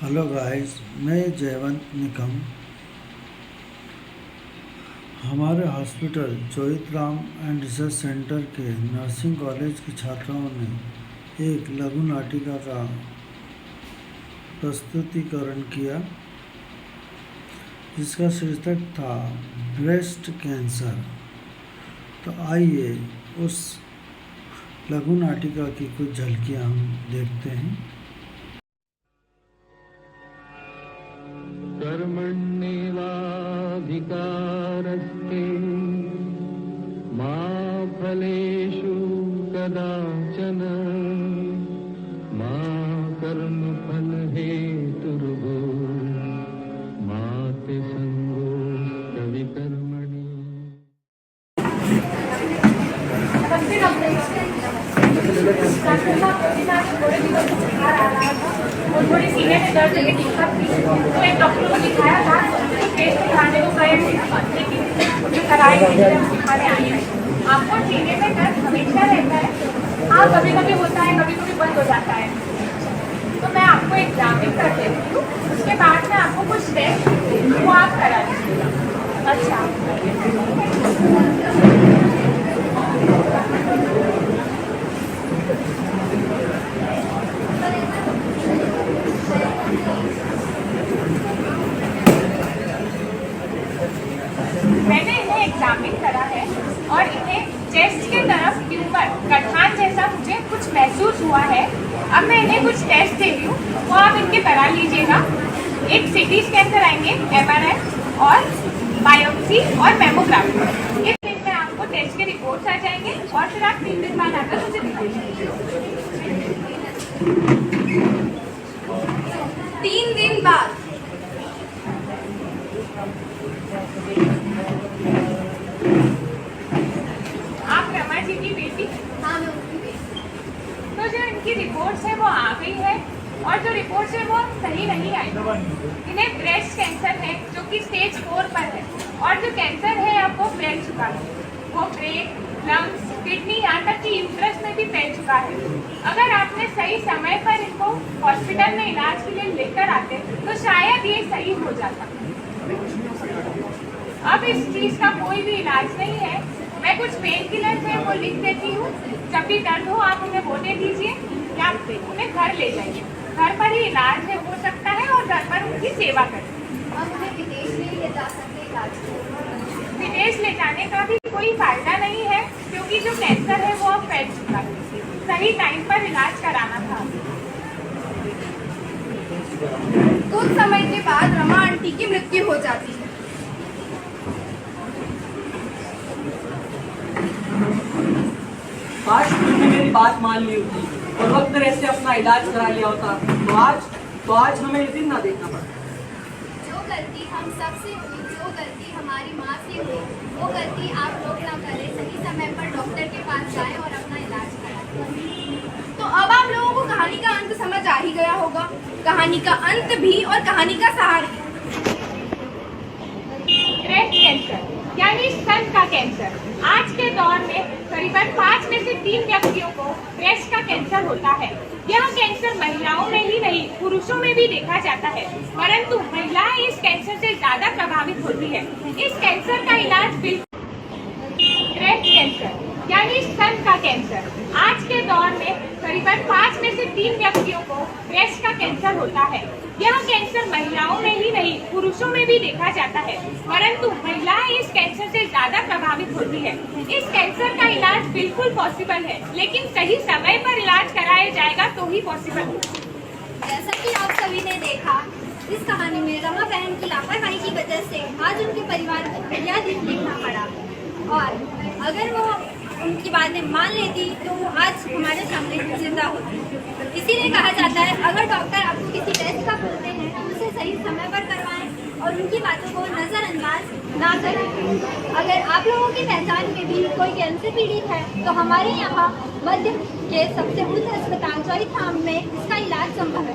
Hello guys, मैं जयवंत निकम। हमारे hospital Choith Ram and research centre के नर्सिंग कॉलेज की छात्राओं ने एक लघु नाटिका का प्रस्तुतिकरण किया जिसका शीर्षक था ब्रेस्ट कैंसर। तो आइए उस लघु नाटिका की कुछ झलकियां हम देखते हैं। कर्मण्येवाधिकारस्ते मा फलेषु कदाचन मा कर्मफलहेतुर्भो मा ते संगोऽस्त्वविकर्मणि। और थोड़ी सीने में दर्द की दिक्कत थी तो एक डॉक्टर को दिखाया था। टेस्ट दिखाने को गए थे लेकिन जो कराए नहीं थे हम दिखाने आए हैं। आपको सीने में दर्द हमेशा रहता है? हाँ, कभी कभी होता है, कभी कभी बंद हो जाता है। तो मैं आपको एग्जामिन कर देती हूँ, उसके बाद में आपको कुछ टेस्ट वो आप करा लीजिएगा। अच्छा, मैंने इन्हें एग्जामिन करा है और इन्हें चेस्ट के तरफ के ऊपर गठान जैसा मुझे कुछ महसूस हुआ है। अब मैं इन्हें कुछ टेस्ट दे रही हूँ, वो आप इनके करा लीजिएगा। एक सीटी स्कैन कराएंगे, MRI और बायोप्सी और मेमोग्राफी। इस दिन में आपको टेस्ट के रिपोर्ट्स आ जाएंगे और फिर आप 3 दिन बाद आकर मुझे दिखाइए। 3 दिन बाद आप रमा जी की बेटी? हाँ, मैं उनकी बेटी। तो जो इनकी रिपोर्ट्स है वो आ गई है और जो रिपोर्ट्स है वो सही नहीं आई। इन्हें ब्रेस्ट कैंसर है जो कि स्टेज 4 पर है और जो कैंसर है अब वो फैल चुका है। वो ब्रेन, लंग्स, किडनी, यहाँ तक कि यूट्रस में भी फैल चुका है। अगर आपने सही समय पर इनको हॉस्पिटल में इलाज के लिए लेकर आते तो शायद ये सही हो जाता। अब इस चीज का कोई भी इलाज नहीं है। मैं कुछ पेन किलर है वो लिख देती हूँ। जब भी दर्द हो आप उन्हें वो दे दीजिए या उन्हें घर ले जाइए। घर पर ही इलाज है हो सकता है और घर पर उनकी सेवा करें। हम उन्हें विदेश नहीं ले जा सकते इलाज के लिए। विदेश ले जाने का भी कोई फायदा नहीं है क्योंकि जो कैंसर है वो अब फैल चुका है। सही टाइम पर इलाज कराना था। कुछ समय के बाद रमा आंटी की मृत्यु हो जाती है। काश तुमने मेरी बात मान ली होती और वक्त रहते अपना इलाज करा लिया होता तो आज हमें ये दिन ना देखना पड़ता। जो गलती हम सबसे हुई, जो गलती हमारी माँ से हुई, वो गलती आप लोग ना करें। सही समय पर डॉक्टर के पास जाएं और अपना इलाज कराएं। तो अब आप लोगों को कहानी का अंत समझ आ ही गया होगा। कहानी का अंत भी और कहानी का सार भी। ब्रेस्ट कैंसर यानी स्तन का कैंसर। आज के दौर में करीबन 5 में से 3 व्यक्तियों को ब्रेस्ट का कैंसर होता है। यह कैंसर महिलाओं में ही नहीं पुरुषों में भी देखा जाता है, परंतु महिलाएं इस कैंसर से ज्यादा प्रभावित होती है। इस कैंसर का इलाज बिल्कुल। ब्रेस्ट कैंसर यानी स्तन का कैंसर। आज के दौर में करीबन 5 में से 3 व्यक्तियों को ब्रेस्ट का कैंसर होता है। यह कैंसर महिलाओं में ही नहीं पुरुषों में भी देखा जाता है, परंतु महिलाएं इस कैंसर से ज्यादा प्रभावित होती है। इस कैंसर का इलाज बिल्कुल पॉसिबल है, लेकिन सही समय पर इलाज कराया जाएगा तो ही पॉसिबल है। जैसा कि आप सभी ने देखा, इस कहानी में रमा बहन की लापरवाही की वजह से आज उनके परिवार को यह दिन देखना पड़ा। और अगर वो उनकी बातें मान लेती तो वो आज हमारे सामने जिंदा होती। इसीलिए कहा जाता है, अगर डॉक्टर आपको किसी टेस्ट का बोलते हैं तो उसे सही समय पर करवाएं और उनकी बातों को नज़रअंदाज ना करें। अगर आप लोगों की पहचान में भी कोई कैंसर पीड़ित है तो हमारे यहाँ मध्य के सबसे उच्च अस्पताल चोइथ राम में इसका इलाज संभव है।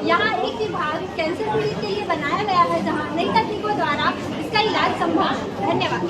यहाँ एक विभाग कैंसर पीड़ित के लिए बनाया गया है जहाँ नई तकनीकों द्वारा इसका इलाज संभव है। धन्यवाद।